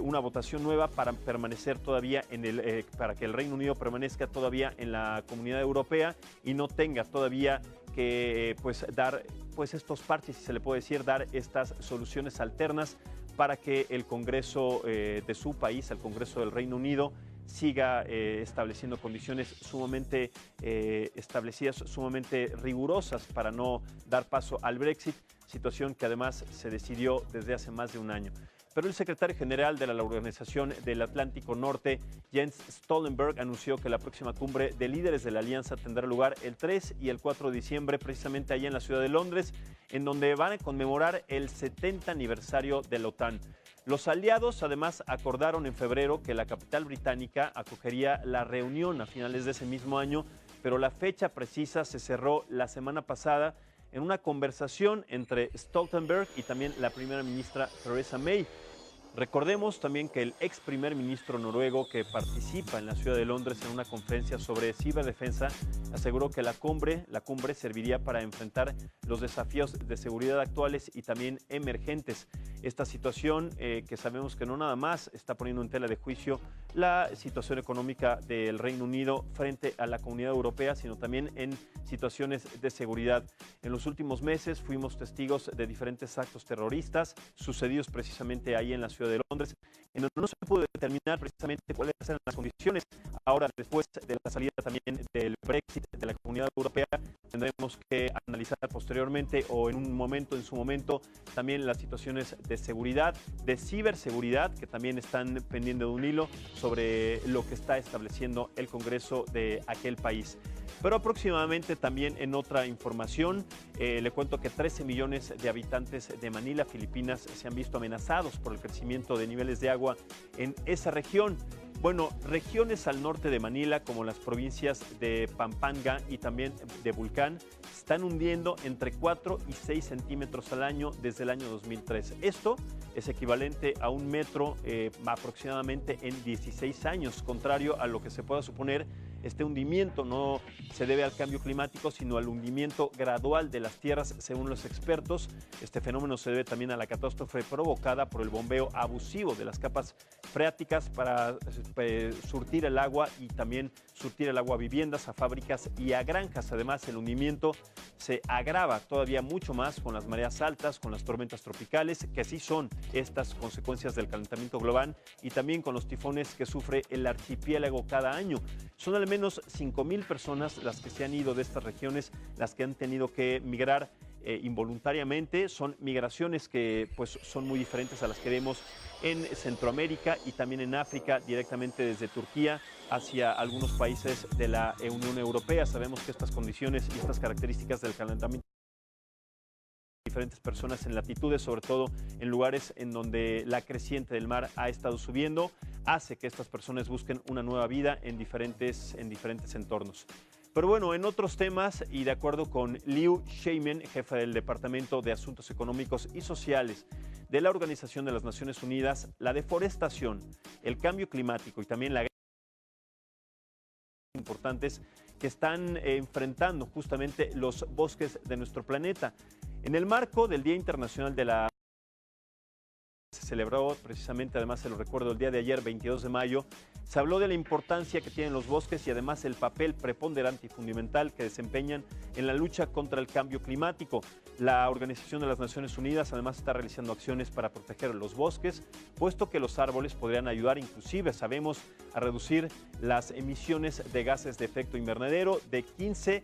una votación nueva para permanecer todavía para que el Reino Unido permanezca todavía en la Comunidad Europea y no tenga todavía que dar estos parches, si se le puede decir, dar estas soluciones alternas para que el Congreso de su país, el Congreso del Reino Unido, siga estableciendo condiciones sumamente establecidas, sumamente rigurosas para no dar paso al Brexit, situación que además se decidió desde hace más de un año. Pero el secretario general de la Organización del Atlántico Norte, Jens Stoltenberg, anunció que la próxima cumbre de líderes de la alianza tendrá lugar el 3 y el 4 de diciembre, precisamente allá en la ciudad de Londres, en donde van a conmemorar el 70 aniversario de la OTAN. Los aliados además acordaron en febrero que la capital británica acogería la reunión a finales de ese mismo año, pero la fecha precisa se cerró la semana pasada en una conversación entre Stoltenberg y también la primera ministra Theresa May. Recordemos también que el ex primer ministro noruego que participa en la ciudad de Londres en una conferencia sobre ciberdefensa aseguró que la cumbre serviría para enfrentar los desafíos de seguridad actuales y también emergentes. Esta situación que sabemos que no nada más está poniendo en tela de juicio la situación económica del Reino Unido frente a la Comunidad Europea, sino también en situaciones de seguridad. En los últimos meses fuimos testigos de diferentes actos terroristas sucedidos precisamente ahí en la ciudad de Londres, en donde no se pudo determinar precisamente cuáles eran las condiciones. Ahora, después de la salida también del Brexit de la Comunidad Europea, tendremos que analizar posteriormente o en su momento, también las situaciones de seguridad, de ciberseguridad, que también están pendiendo de un hilo sobre lo que está estableciendo el Congreso de aquel país. Pero aproximadamente también en otra información, le cuento que 13 millones de habitantes de Manila, Filipinas, se han visto amenazados por el crecimiento de niveles de agua en esa región. Bueno, regiones al norte de Manila, como las provincias de Pampanga y también de Bulcán, están hundiendo entre 4 y 6 centímetros al año desde el año 2003. Esto es equivalente a un metro aproximadamente en 16 años, contrario a lo que se pueda suponer. Este hundimiento no se debe al cambio climático, sino al hundimiento gradual de las tierras, según los expertos. Este fenómeno se debe también a la catástrofe provocada por el bombeo abusivo de las capas freáticas para surtir el agua y también surtir el agua a viviendas, a fábricas y a granjas. Además, el hundimiento se agrava todavía mucho más con las mareas altas, con las tormentas tropicales, que sí son estas consecuencias del calentamiento global, y también con los tifones que sufre el archipiélago cada año. Son al menos 5,000 personas las que se han ido de estas regiones, las que han tenido que migrar involuntariamente. Son migraciones que pues son muy diferentes a las que vemos en Centroamérica y también en África, directamente desde Turquía hacia algunos países de la Unión Europea. Sabemos que estas condiciones y estas características del calentamiento de diferentes personas en latitudes, sobre todo en lugares en donde la creciente del mar ha estado subiendo, hace que estas personas busquen una nueva vida en diferentes entornos. Pero bueno, en otros temas, y de acuerdo con Liu Xiaomin, jefe del Departamento de Asuntos Económicos y Sociales de la Organización de las Naciones Unidas, la deforestación, el cambio climático y también la guerra importantes que están enfrentando justamente los bosques de nuestro planeta. En el marco del Día Internacional de la se celebró precisamente, además se lo recuerdo, el día de ayer, 22 de mayo, se habló de la importancia que tienen los bosques y además el papel preponderante y fundamental que desempeñan en la lucha contra el cambio climático. La Organización de las Naciones Unidas además está realizando acciones para proteger los bosques, puesto que los árboles podrían ayudar inclusive, sabemos, a reducir las emisiones de gases de efecto invernadero de 15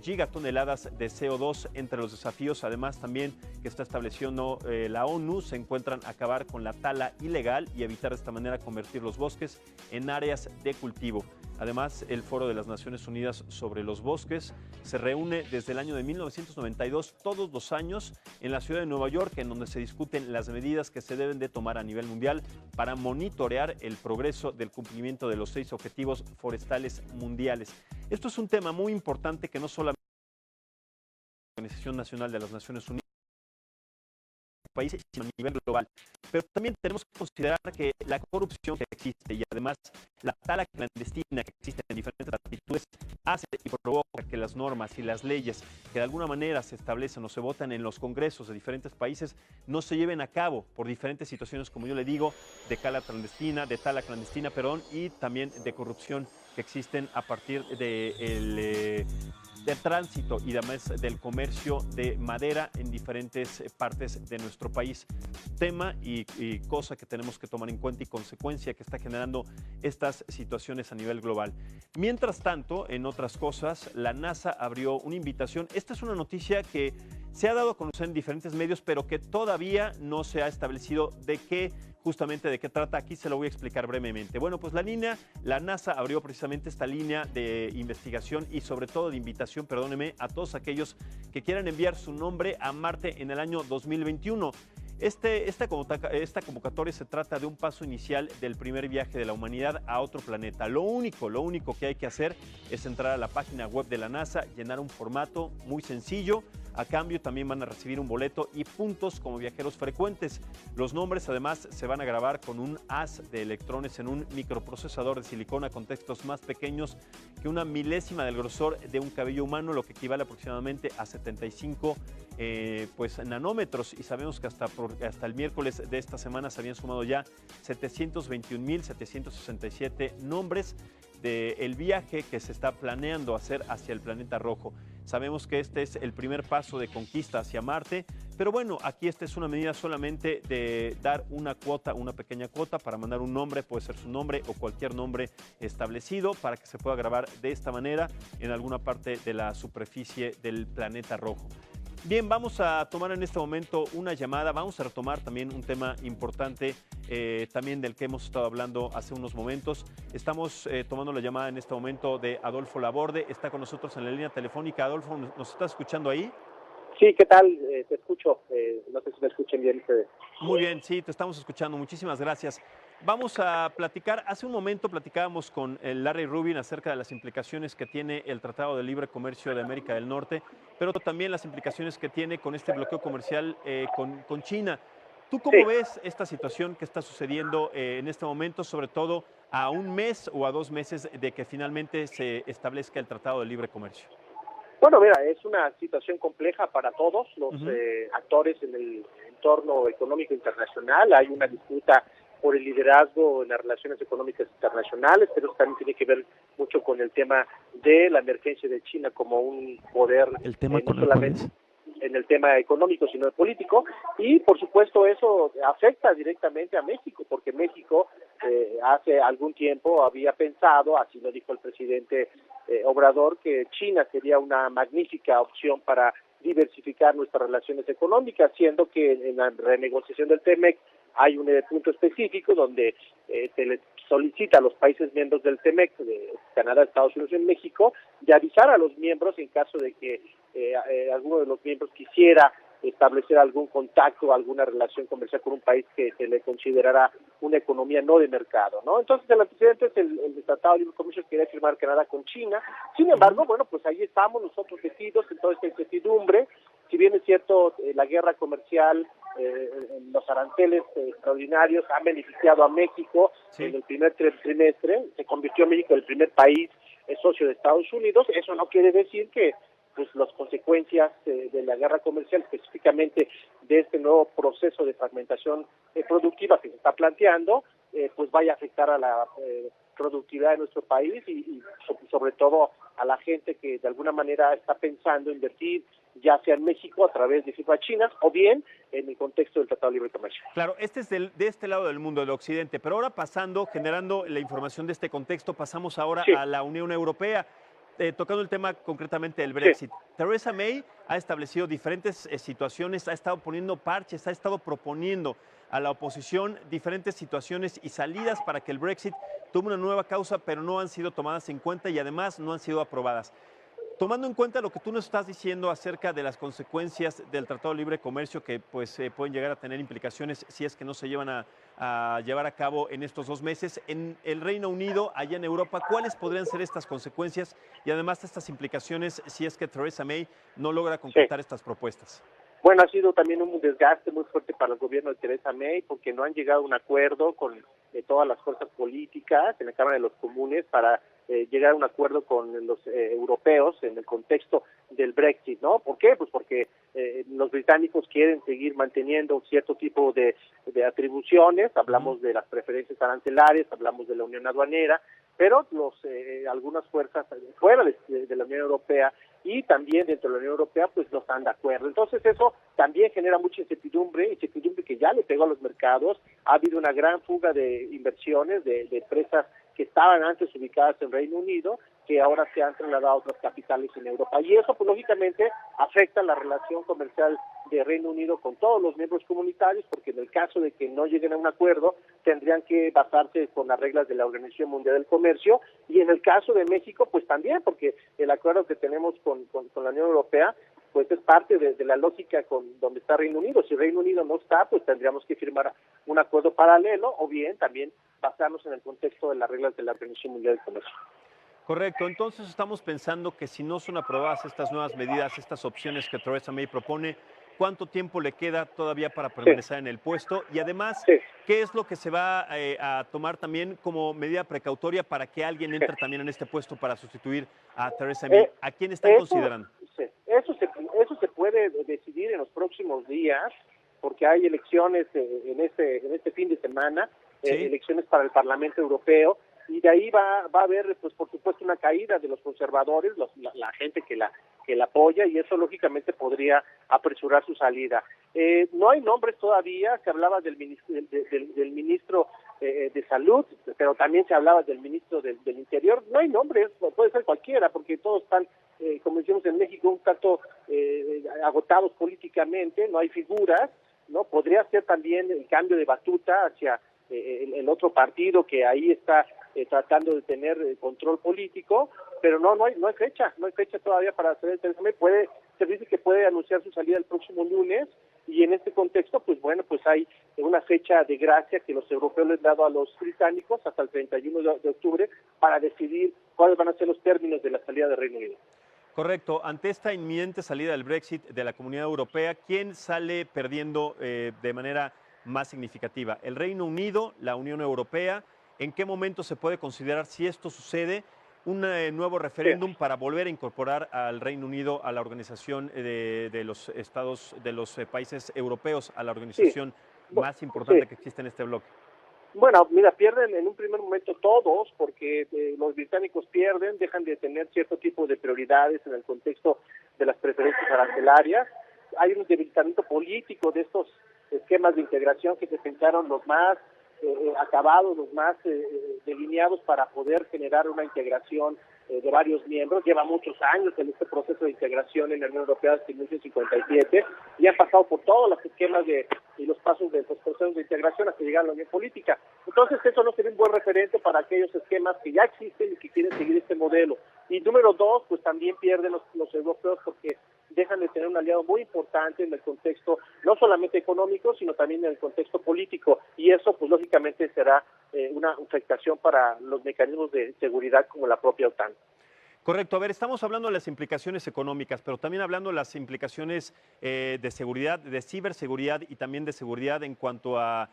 gigatoneladas de CO2. Entre los desafíos, además, también que está estableciendo la ONU, se encuentran acabar con la tala ilegal y evitar de esta manera convertir los bosques en áreas de cultivo. Además, el Foro de las Naciones Unidas sobre los Bosques se reúne desde el año de 1992 todos los años en la ciudad de Nueva York, en donde se discuten las medidas que se deben de tomar a nivel mundial para monitorear el progreso del cumplimiento de los 6 objetivos forestales mundiales. Esto es un tema muy importante que no solamente la Organización Nacional de las Naciones Unidas países, sino a nivel global. Pero también tenemos que considerar que la corrupción que existe y además la tala clandestina que existe en diferentes latitudes hace y provoca que las normas y las leyes que de alguna manera se establecen o se votan en los congresos de diferentes países no se lleven a cabo por diferentes situaciones, como yo le digo, de tala clandestina, y también de corrupción que existen a partir del tránsito y además del comercio de madera en diferentes partes de nuestro país. Tema y cosa que tenemos que tomar en cuenta y consecuencia que está generando estas situaciones a nivel global. Mientras tanto, en otras cosas, la NASA abrió una invitación. Esta es una noticia que se ha dado a conocer en diferentes medios, pero que todavía no se ha establecido justamente de qué trata. Aquí se lo voy a explicar brevemente. Bueno, pues la NASA abrió precisamente esta línea de investigación y sobre todo de invitación, a todos aquellos que quieran enviar su nombre a Marte en el año 2021. Esta convocatoria se trata de un paso inicial del primer viaje de la humanidad a otro planeta. Lo único que hay que hacer es entrar a la página web de la NASA, llenar un formato muy sencillo. A cambio también van a recibir un boleto y puntos como viajeros frecuentes. Los nombres además se van a grabar con un haz de electrones en un microprocesador de silicona con textos más pequeños que una milésima del grosor de un cabello humano, lo que equivale aproximadamente a 75 nanómetros. Y sabemos que hasta el miércoles de esta semana se habían sumado ya 721.767 nombres del viaje que se está planeando hacer hacia el planeta rojo. Sabemos que este es el primer paso de conquista hacia Marte, pero bueno, aquí esta es una medida solamente de dar una pequeña cuota para mandar un nombre, puede ser su nombre o cualquier nombre establecido para que se pueda grabar de esta manera en alguna parte de la superficie del planeta rojo. Bien, vamos a tomar en este momento una llamada, vamos a retomar también un tema importante también del que hemos estado hablando hace unos momentos. Estamos tomando la llamada en este momento de Adolfo Laborde, está con nosotros en la línea telefónica. Adolfo, ¿nos estás escuchando ahí? Sí, ¿qué tal? Te escucho, no sé si me escuchen bien ustedes. Muy bien, sí, te estamos escuchando, muchísimas gracias. Vamos a platicar, hace un momento platicábamos con Larry Rubin acerca de las implicaciones que tiene el Tratado de Libre Comercio de América del Norte, pero también las implicaciones que tiene con este bloqueo comercial con China. ¿Tú cómo ves esta situación que está sucediendo en este momento, sobre todo a un mes o a 2 meses de que finalmente se establezca el Tratado de Libre Comercio? Bueno, mira, es una situación compleja para todos los actores en el entorno económico internacional. Hay una disputa por el liderazgo en las relaciones económicas internacionales, pero eso también tiene que ver mucho con el tema de la emergencia de China como un poder, el tema no solamente en el tema económico, sino el político, y por supuesto eso afecta directamente a México, porque México hace algún tiempo había pensado, así lo dijo el presidente Obrador, que China sería una magnífica opción para diversificar nuestras relaciones económicas, siendo que en la renegociación del TEMEC hay un punto específico donde se le solicita a los países miembros del TEMEC, de Canadá, Estados Unidos y México, de avisar a los miembros en caso de que alguno de los miembros quisiera establecer algún contacto, alguna relación comercial con un país que se le considerará una economía no de mercado, ¿no? Entonces, el antecedente es el Tratado de Libre Comercio que quería firmar Canadá con China. Sin embargo, bueno, pues ahí estamos nosotros metidos en toda esta incertidumbre. Si bien es cierto, la guerra comercial, los aranceles extraordinarios han beneficiado a México en el primer trimestre, se convirtió México en el primer país socio de Estados Unidos. Eso no quiere decir que pues las consecuencias de la guerra comercial, específicamente de este nuevo proceso de fragmentación productiva que se está planteando, pues vaya a afectar a la productividad de nuestro país y sobre todo a la gente que de alguna manera está pensando invertir, ya sea en México a través de firmas chinas o bien en el contexto del Tratado de Libre Comercio. Claro, este es de este lado del mundo, del occidente, pero ahora generando la información de este contexto, pasamos ahora a la Unión Europea. Tocando el tema concretamente del Brexit, Theresa May ha establecido diferentes situaciones, ha estado poniendo parches, ha estado proponiendo a la oposición diferentes situaciones y salidas para que el Brexit tome una nueva causa, pero no han sido tomadas en cuenta y además no han sido aprobadas. Tomando en cuenta lo que tú nos estás diciendo acerca de las consecuencias del Tratado de Libre Comercio que pues pueden llegar a tener implicaciones si es que no se llevan a llevar a cabo en estos 2 meses, en el Reino Unido, allá en Europa, ¿cuáles podrían ser estas consecuencias y además estas implicaciones si es que Theresa May no logra concretar estas propuestas? Bueno, ha sido también un desgaste muy fuerte para el gobierno de Theresa May porque no han llegado a un acuerdo con todas las fuerzas políticas en la Cámara de los Comunes para llegar a un acuerdo con los europeos en el contexto del Brexit, ¿no? ¿Por qué? Pues porque los británicos quieren seguir manteniendo un cierto tipo de atribuciones, hablamos de las preferencias arancelarias, hablamos de la unión aduanera, pero algunas fuerzas fuera de la Unión Europea y también dentro de la Unión Europea pues no están de acuerdo. Entonces eso también genera mucha incertidumbre que ya le pegó a los mercados. Ha habido una gran fuga de inversiones de empresas que estaban antes ubicadas en Reino Unido, que ahora se han trasladado a otras capitales en Europa. Y eso, pues lógicamente, afecta la relación comercial de Reino Unido con todos los miembros comunitarios, porque en el caso de que no lleguen a un acuerdo, tendrían que basarse con las reglas de la Organización Mundial del Comercio, y en el caso de México, pues también, porque el acuerdo que tenemos con la Unión Europea, pues es parte de la lógica con donde está Reino Unido. Si Reino Unido no está, pues tendríamos que firmar un acuerdo paralelo, o bien también basarnos en el contexto de las reglas de la Organización Mundial del Comercio. Correcto, entonces estamos pensando que si no son aprobadas estas nuevas medidas, estas opciones que Theresa May propone, ¿cuánto tiempo le queda todavía para permanecer en el puesto? Y además, ¿qué es lo que se va a tomar también como medida precautoria para que alguien entre también en este puesto para sustituir a Theresa May? ¿A quién están considerando? Eso se puede decidir en los próximos días, porque hay elecciones en este fin de semana, elecciones para el Parlamento Europeo, y de ahí va a haber, pues por supuesto, una caída de los conservadores, la gente que la apoya, y eso lógicamente podría apresurar su salida. No hay nombres todavía, se hablaba del ministro de Salud, pero también se hablaba del ministro del Interior. No hay nombres, puede ser cualquiera, porque todos están, como decimos en México, un tanto agotados políticamente, no hay figuras, ¿no? Podría ser también el cambio de batuta hacia el otro partido que ahí está tratando de tener control político, pero no hay fecha todavía para hacer el Theresa May. Se dice que puede anunciar su salida el próximo lunes, y en este contexto, pues bueno, pues hay una fecha de gracia que los europeos les han dado a los británicos hasta el 31 de octubre para decidir cuáles van a ser los términos de la salida del Reino Unido. Correcto. Ante esta inminente salida del Brexit de la Comunidad Europea, ¿quién sale perdiendo de manera más significativa? ¿El Reino Unido, la Unión Europea? ¿En qué momento se puede considerar, si esto sucede, un nuevo referéndum para volver a incorporar al Reino Unido a la organización de los estados, de los países europeos, a la organización más importante que existe en este bloque? Bueno, mira, pierden en un primer momento todos, porque los británicos pierden, dejan de tener cierto tipo de prioridades en el contexto de las preferencias arancelarias. Hay un debilitamiento político de estos esquemas de integración que se pensaron los más acabados, los más delineados para poder generar una integración de varios miembros. Lleva muchos años en este proceso de integración en la Unión Europea desde 1957 y han pasado por todos los esquemas y los pasos de los procesos de integración hasta llegar a la Unión Política. Entonces eso no sería un buen referente para aquellos esquemas que ya existen y que quieren seguir este modelo. Y número dos, pues también pierden los europeos porque dejan de tener un aliado muy importante en el contexto no solamente económico, sino también en el contexto político, y eso pues lógicamente será una afectación para los mecanismos de seguridad como la propia OTAN. Correcto. A ver, estamos hablando de las implicaciones económicas, pero también hablando de las implicaciones de seguridad, de ciberseguridad y también de seguridad en cuanto a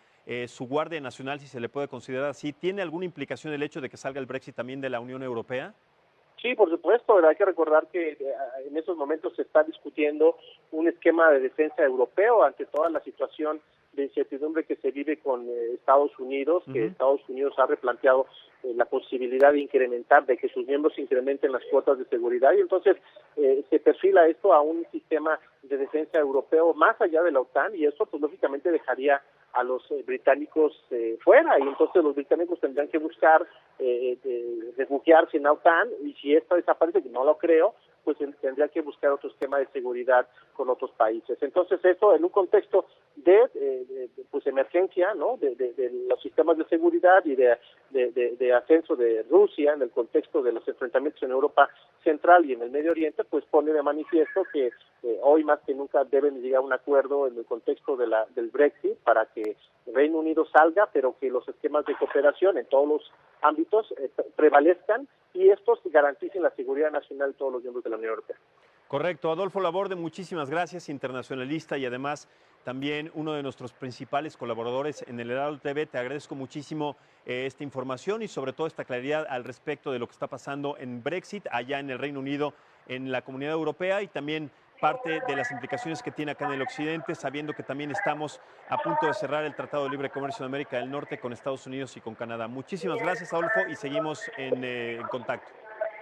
su Guardia Nacional, si se le puede considerar así. ¿Tiene alguna implicación el hecho de que salga el Brexit también de la Unión Europea? Sí, por supuesto, hay que recordar que en esos momentos se está discutiendo un esquema de defensa europeo ante toda la situación de incertidumbre que se vive con Estados Unidos, que Estados Unidos ha replanteado la posibilidad de incrementar, de que sus miembros incrementen las cuotas de seguridad, y entonces se perfila esto a un sistema de defensa europeo más allá de la OTAN, y eso pues lógicamente dejaría a los británicos fuera, y entonces los británicos tendrán que buscar refugiarse en la OTAN, y si esta desaparece, que no lo creo, pues tendría que buscar otro esquema de seguridad con otros países. Entonces eso en un contexto de pues emergencia, ¿no? De los sistemas de seguridad y de ascenso de Rusia en el contexto de los enfrentamientos en Europa Central y en el Medio Oriente, pues pone de manifiesto que hoy más que nunca deben llegar a un acuerdo en el contexto del Brexit para que Reino Unido salga, pero que los esquemas de cooperación en todos los ámbitos prevalezcan y estos garanticen la seguridad nacional de todos los miembros de la Unión Europea. Correcto. Adolfo Laborde, muchísimas gracias, internacionalista y además también uno de nuestros principales colaboradores en el Heraldo TV. Te agradezco muchísimo esta información y sobre todo esta claridad al respecto de lo que está pasando en Brexit, allá en el Reino Unido, en la Comunidad Europea y también parte de las implicaciones que tiene acá en el occidente, sabiendo que también estamos a punto de cerrar el Tratado de Libre Comercio de América del Norte con Estados Unidos y con Canadá. Muchísimas gracias, Adolfo, y seguimos en contacto.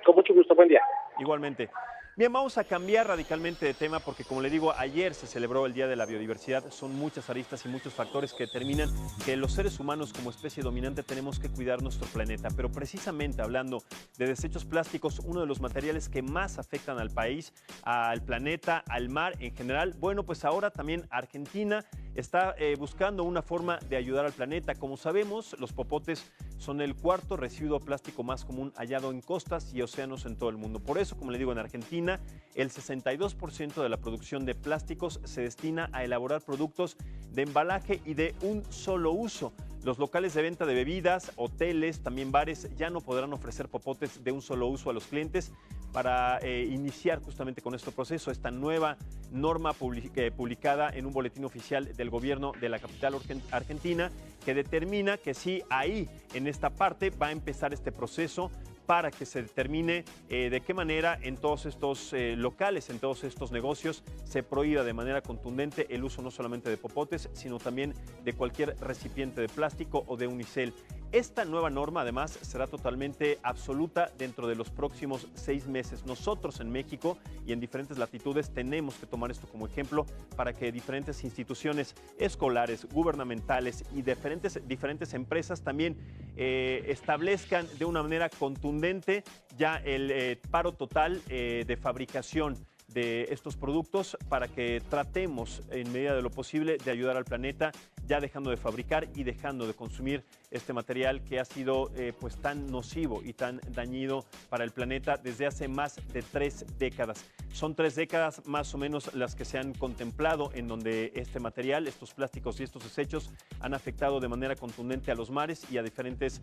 Con mucho gusto, buen día. Igualmente. Bien, vamos a cambiar radicalmente de tema porque, como le digo, ayer se celebró el Día de la Biodiversidad. Son muchas aristas y muchos factores que determinan que los seres humanos como especie dominante tenemos que cuidar nuestro planeta. Pero precisamente hablando de desechos plásticos, uno de los materiales que más afectan al país, al planeta, al mar en general, bueno, pues ahora también Argentina está buscando una forma de ayudar al planeta. Como sabemos, los popotes son el cuarto residuo plástico más común hallado en costas y océanos en todo el mundo. Por eso, como le digo, en Argentina, el 62% de la producción de plásticos se destina a elaborar productos de embalaje y de un solo uso. Los locales de venta de bebidas, hoteles, también bares, ya no podrán ofrecer popotes de un solo uso a los clientes para iniciar justamente con este proceso, esta nueva norma publicada en un boletín oficial del gobierno de la capital argentina, que determina que sí, ahí, en esta parte, va a empezar este proceso para que se determine de qué manera en todos estos locales, en todos estos negocios, se prohíba de manera contundente el uso no solamente de popotes, sino también de cualquier recipiente de plástico o de unicel. Esta nueva norma, además, será totalmente absoluta dentro de los próximos 6 meses. Nosotros en México y en diferentes latitudes tenemos que tomar esto como ejemplo para que diferentes instituciones escolares, gubernamentales y diferentes empresas también establezcan de una manera contundente ya el paro total de fabricación de estos productos para que tratemos en medida de lo posible de ayudar al planeta, ya dejando de fabricar y dejando de consumir este material que ha sido pues tan nocivo y tan dañino para el planeta desde hace más de 3 décadas. Son 3 décadas más o menos las que se han contemplado en donde este material, estos plásticos y estos desechos han afectado de manera contundente a los mares y a diferentes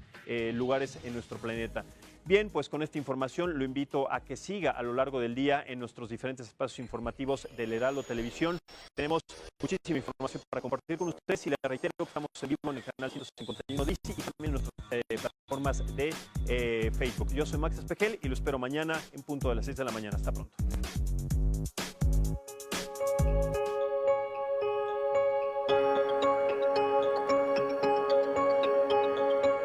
lugares en nuestro planeta. Bien, pues con esta información lo invito a que siga a lo largo del día en nuestros diferentes espacios informativos del Heraldo Televisión. Tenemos muchísima información para compartir con ustedes y les reitero que estamos en vivo en el canal 151 DC y también en nuestras plataformas de Facebook. Yo soy Max Espejel y lo espero mañana en punto de las 6 de la mañana. Hasta pronto.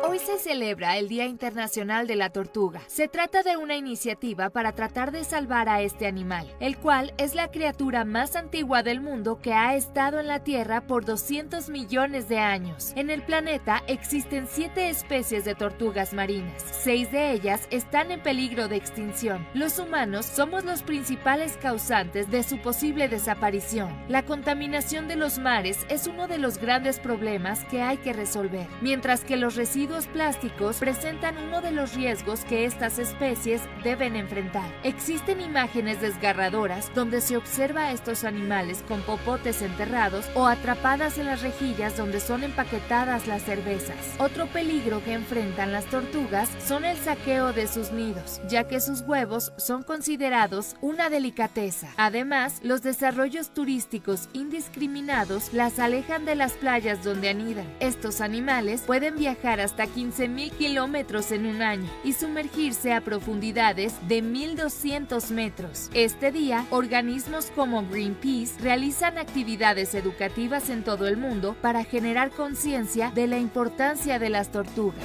Hoy se celebra el Día Internacional de la Tortuga. Se trata de una iniciativa para tratar de salvar a este animal, el cual es la criatura más antigua del mundo que ha estado en la Tierra por 200 millones de años. En el planeta existen 7 especies de tortugas marinas. 6 de ellas están en peligro de extinción. Los humanos somos los principales causantes de su posible desaparición. La contaminación de los mares es uno de los grandes problemas que hay que resolver, mientras que los residuos plásticos presentan uno de los riesgos que estas especies deben enfrentar. Existen imágenes desgarradoras donde se observa a estos animales con popotes enterrados o atrapadas en las rejillas donde son empaquetadas las cervezas. Otro peligro que enfrentan las tortugas son el saqueo de sus nidos, ya que sus huevos son considerados una delicadeza. Además, los desarrollos turísticos indiscriminados las alejan de las playas donde anidan. Estos animales pueden viajar hasta 15,000 kilómetros en un año y sumergirse a profundidades de 1,200 metros. Este día, organismos como Greenpeace realizan actividades educativas en todo el mundo para generar conciencia de la importancia de las tortugas.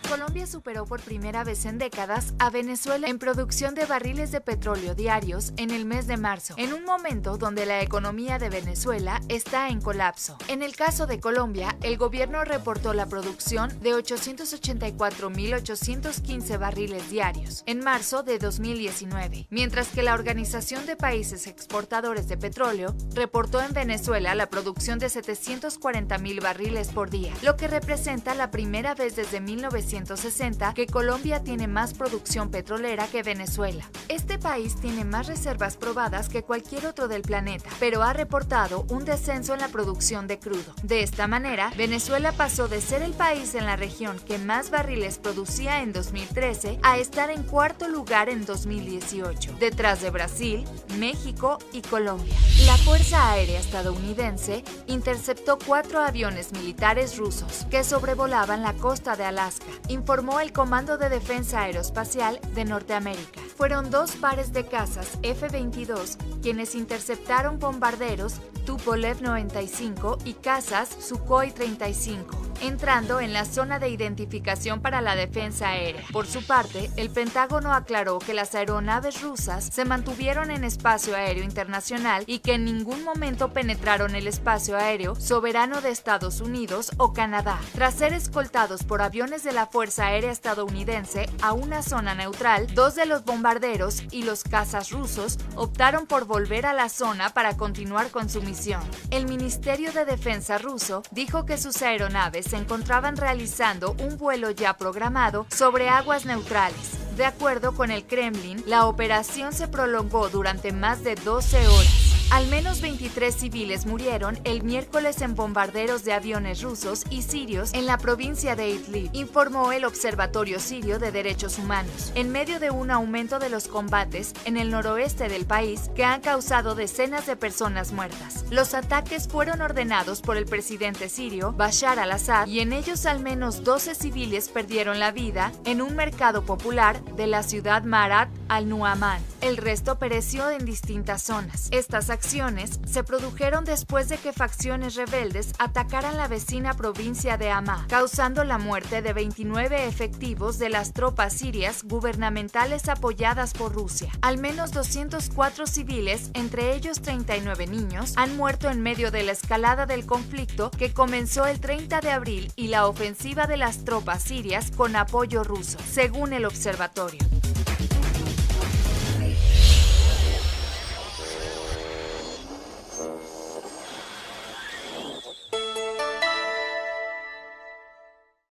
Colombia superó por primera vez en décadas a Venezuela en producción de barriles de petróleo diarios en el mes de marzo, en un momento donde la economía de Venezuela está en colapso. En el caso de Colombia, el gobierno reportó la producción de 884.815 barriles diarios en marzo de 2019, mientras que la Organización de Países Exportadores de Petróleo reportó en Venezuela la producción de 740.000 barriles por día, lo que representa la primera vez desde 1960 que Colombia tiene más producción petrolera que Venezuela. Este país tiene más reservas probadas que cualquier otro del planeta, pero ha reportado un descenso en la producción de crudo. De esta manera, Venezuela pasó de ser el país en la región que más barriles producía en 2013 a estar en cuarto lugar en 2018, detrás de Brasil, México y Colombia. La Fuerza Aérea estadounidense interceptó 4 aviones militares rusos que sobrevolaban la costa de Alaska, informó el Comando de Defensa Aeroespacial de Norteamérica. Fueron 2 pares de cazas F-22 quienes interceptaron bombarderos Tupolev 95 y cazas Sukhoi 35, entrando en la zona de identificación para la defensa aérea. Por su parte, el Pentágono aclaró que las aeronaves rusas se mantuvieron en espacio aéreo internacional y que en ningún momento penetraron el espacio aéreo soberano de Estados Unidos o Canadá. Tras ser escoltados por aviones de la Fuerza Aérea estadounidense a una zona neutral, 2 de los bombarderos y los cazas rusos optaron por volver a la zona para continuar con su misión. El Ministerio de Defensa ruso dijo que sus aeronaves se encontraban realizando un vuelo ya programado sobre aguas neutrales. De acuerdo con el Kremlin, la operación se prolongó durante más de 12 horas. Al menos 23 civiles murieron el miércoles en bombarderos de aviones rusos y sirios en la provincia de Idlib, informó el Observatorio Sirio de Derechos Humanos, en medio de un aumento de los combates en el noroeste del país que han causado decenas de personas muertas. Los ataques fueron ordenados por el presidente sirio Bashar al-Assad y en ellos al menos 12 civiles perdieron la vida en un mercado popular de la ciudad Marat al-Nu'aman. El resto pereció en distintas zonas. Estas acciones se produjeron después de que facciones rebeldes atacaran la vecina provincia de Hama, causando la muerte de 29 efectivos de las tropas sirias gubernamentales apoyadas por Rusia. Al menos 204 civiles, entre ellos 39 niños, han muerto en medio de la escalada del conflicto que comenzó el 30 de abril y la ofensiva de las tropas sirias con apoyo ruso, según el observatorio.